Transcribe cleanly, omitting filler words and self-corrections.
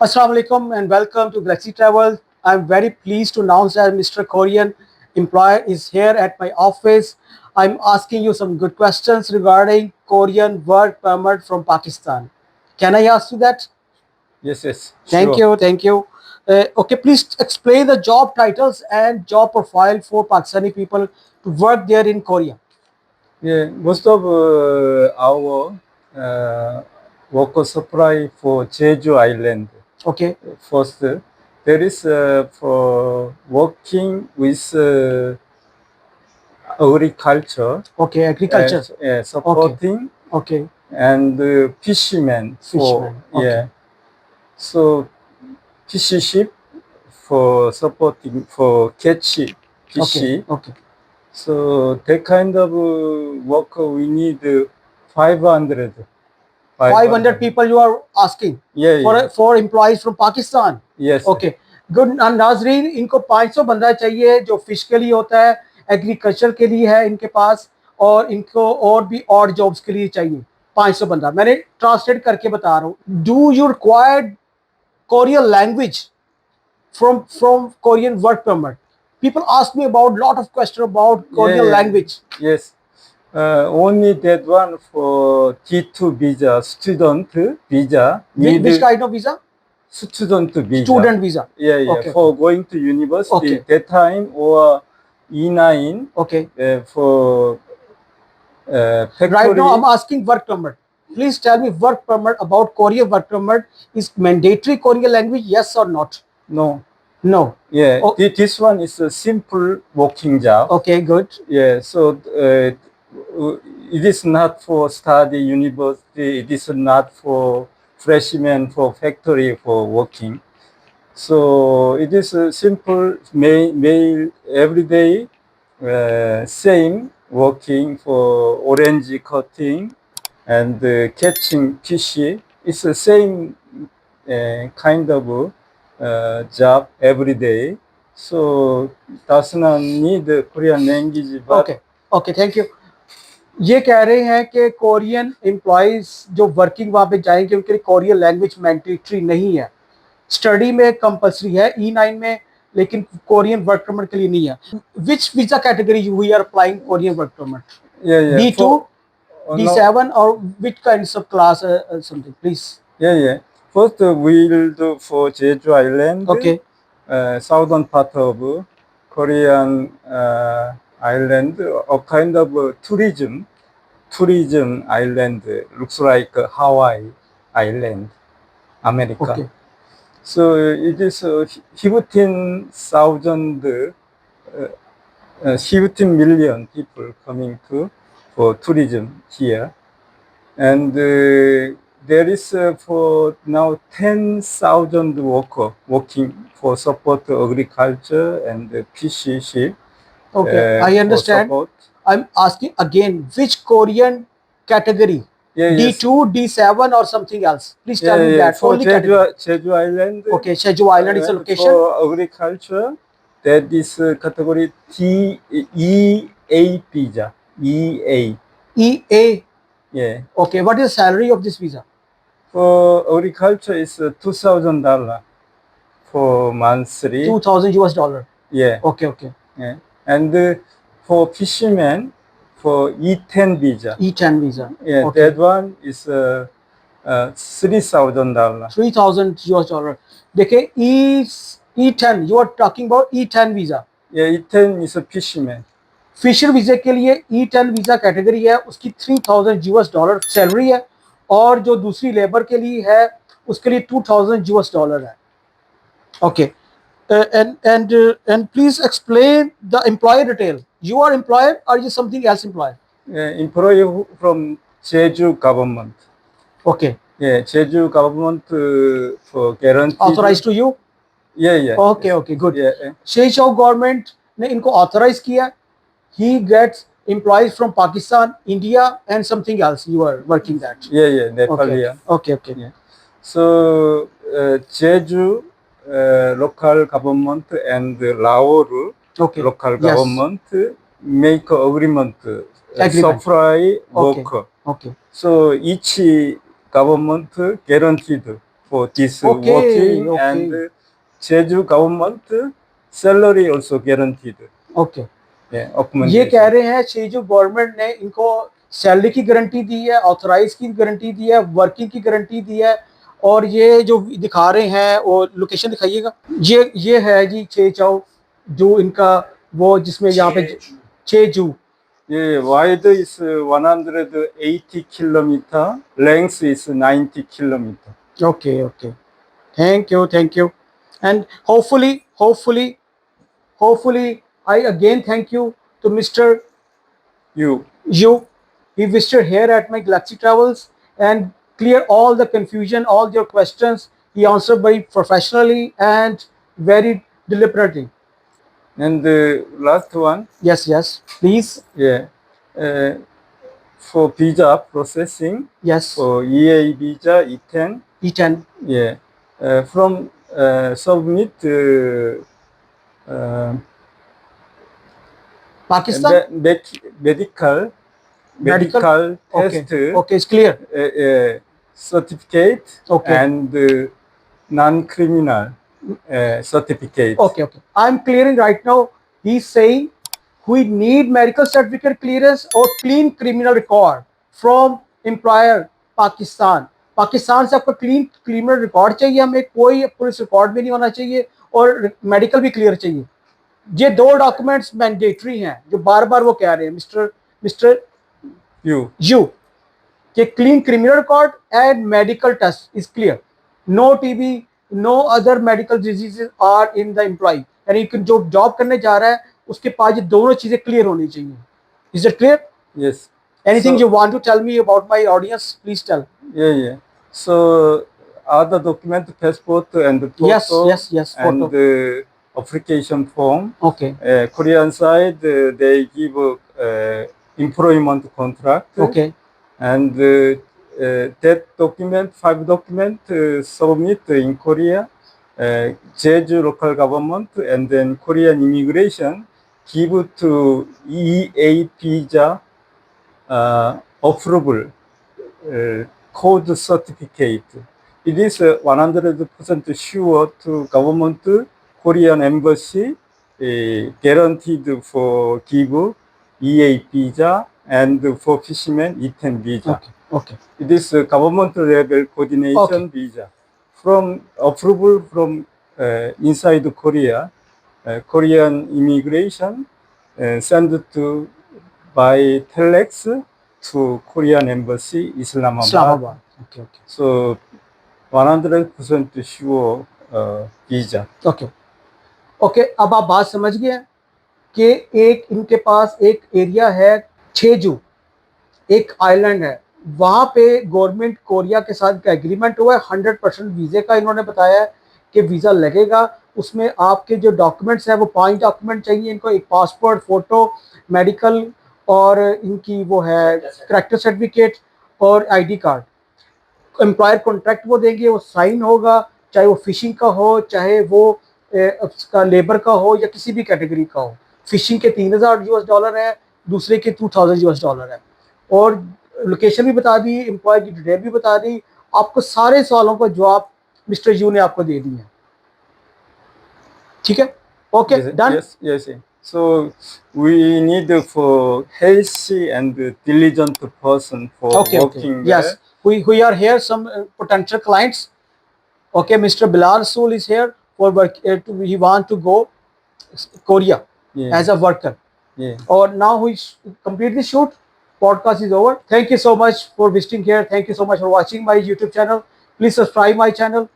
Assalamu alaikum and welcome to Galaxy Travel. I'm very pleased to announce that Mr. Korean employer is here at my office. I'm asking you some good questions regarding Korean work permit from Pakistan. Can I ask you that? Yes, yes, Thank sure. you, thank you. Okay, please explain the job titles and job profile for Pakistani people to work there in Korea. Yeah, most of our worker supply for Jeju Island. Okay, First, there is for working with agriculture, okay, agriculture. Okay, supporting okay, and fishermen for fisherman. Okay, yeah. So PC ship for supporting for catch okay, PC. okay. So that kind of worker we need 500. 500 people you are asking Yeah, yeah. for employees from Pakistan. Yes. Okay, good. नाजरीन, इनको 500 बंदा चाहिए जो fish के लिए होता है, agriculture के लिए है इनके पास, और इनको और भी और जॉब्स के लिए चाहिए 500 बंदा. मैंने ट्रांसलेट करके बता रहा हूँ. Do you required Korean language from Korean work permit? People ask me about lot of question about Korean language. Yes. Only that one for T2 visa, student visa. Which kind of visa? Student visa. Student visa. Yeah, yeah. Okay, for going to university Okay. that time or E9 Okay. for factory. Right now, I'm asking work permit. Please tell me work permit about Korean work permit is mandatory Korean language, yes or not? No. No. Yeah, Oh. this one is a simple working job. Okay, good. Yeah, so it is not for study university. It is not for freshmen for factory for working. So it is a simple mail every day, same working for orange cutting and catching fish. It's the same kind of job every day. So does not need Korean language. But Okay. Okay, thank you. ये कह रहे हैं कि Korean employees जो working वहाँ पे जाएंगे उनके लिए कोरियन लैंग्वेज मैंडेटरी नहीं है. स्टडी में कंपलसरी है E9 में, लेकिन कोरियन वर्क परमिट के लिए नहीं है. Which visa category you are applying Korean work permit? D2, D7 or which kinds of class something, please? Yeah. First, we'll do for Jeju Island. Okay. Southern part of Korean island, a kind of tourism island. Looks like Hawaii Island, America. Okay. So it is 15,000, 15 million people coming to for tourism here, and there is for now 10,000 workers working for support agriculture and PC ship. Okay, I understand. I'm asking again, which Korean category? D2, D7 or something else? Please tell me that. For Only category. Jeju Island. Okay, Jeju Island is a location. For agriculture, that is category EA visa. EA. EA. Yeah. Okay, what is the salary of this visa? For agriculture is $2,000 for monthly. 2,000 US dollar. Yeah. Okay. Yeah. And for fishermen, for E10 visa. E10 visa. Yeah, Okay. that one is $3,000. 3,000 US dollar. देखिए E10, you are talking about E10 visa. Yeah, E10 is a fisherman. Fisher visa के लिए E10 visa category है, उसकी 3,000 US dollar salary है, और जो दूसरी labour के लिए है उसके लिए 2,000 US डॉलर है. Okay. And please explain the employer detail. You are employer or you something else employer? Employee from Jeju government. Okay. Yeah, Jeju government for guarantee. Authorized to you? Yeah. Okay, good. Yeah. Jeju government ने इनको authorise किया. He gets employees from Pakistan, India, and something else. You are working that. Yeah, Nepal. Okay. Yeah. So Jeju local government and Lahore local government make agreement. Supply worker. Okay. So each government guaranteed for this Okay, working, okay. and Jeju government salary also guaranteed. Okay, ये Accommodation. कह रहे हैं शेजू government ने इनको salary की guarantee दी है, authorise की guarantee दी है, वर्किंग की गारंटी दी है। और ये जो दिखा रहे हैं वो लोकेशन दिखाइएगा। ये है जी चेचाओ, जो इनका वो जिसमें यहाँ पे चेजू। Yeah, wide is 180 kilometer, length is 90 kilometer. Okay, okay. Thank you. And hopefully, I again thank you to Mr. You. He visited here at my Galaxy Travels and clear all the confusion, all your questions. He answered very professionally and very deliberately. And the last one, Yes, please. yeah, for visa processing, Yes, for EA visa, E10, E10. yeah, from submit Pakistan? medical Okay, test okay, it's clear. certificate, Okay. and non-criminal certificate. Okay. I'm clearing right now. He's saying we need medical certificate clearance or clean criminal record from employer Pakistan. Pakistan से आपका clean criminal record चाहिए, हमें कोई police record भी नहीं होना चाहिए और मेडिकल भी क्लियर चाहिए। ये दो डॉक्यूमेंट्स मैंडेटरी हैं जो बार बार वो कह रहे हैं मिस्टर यू कि clean criminal record and medical test is clear, no TB, no other medical diseases are in the employ. यानी कि जो जॉब करने जा रहा है उसके पास ये दोनों चीजें क्लियर होनी चाहिए। Is it clear? Yes. Anything you want to tell me about my audience, please tell. Yeah. So other document, passport and photo. Yes, photo. And the application form. Okay. Korean side, they give employment contract. Okay. And that document, 5 document, submit in Korea, Jeju local government, and then Korean immigration give to EA visa approval code certificate. It is 100% sure to government Korean embassy guaranteed for give EA visa and for fishermen E10 visa. Okay. It is a government level coordination visa. From approval from inside Korea, Korean immigration send to by telex to Korean embassy Islamabad. Okay. So 100% sure visa. Okay. अब आप बात समझ गए कि एक इनके पास एक area है छेजू, एक आइलैंड है, वहाँ पे गवर्नमेंट कोरिया के साथ का एग्रीमेंट हुआ है 100% वीज़े का। इन्होंने बताया है कि वीज़ा लगेगा, उसमें आपके जो डॉक्यूमेंट्स हैं वो 5 डॉक्यूमेंट चाहिए इनको, एक पासपोर्ट, फ़ोटो, मेडिकल और इनकी वो है करैक्टर सर्टिफिकेट और आईडी कार्ड। एम्प्लॉयर कॉन्ट्रैक्ट वो देंगे, वो साइन होगा, चाहे वो फिशिंग का हो, चाहे वो उसका लेबर का हो या किसी भी कैटेगरी का हो। फिशिंग के $3000 है, दूसरे के $2000 है। और लोकेशन भी बता दी, एम्प्लॉय की डिटेल भी बता दी, आपको सारे सवालों का जवाब मिस्टर यू ने आपको दे दिया। ठीक है? Okay, done. Yes. So we need for healthy and diligent person for working there. Yes, we are here some potential clients. Okay, Mr. Bilal Rasool is here for work. He want to go Korea as a worker. Or now we complete the shoot. Podcast is over. Thank you so much for visiting here. Thank you so much for watching my YouTube channel. Please subscribe my channel.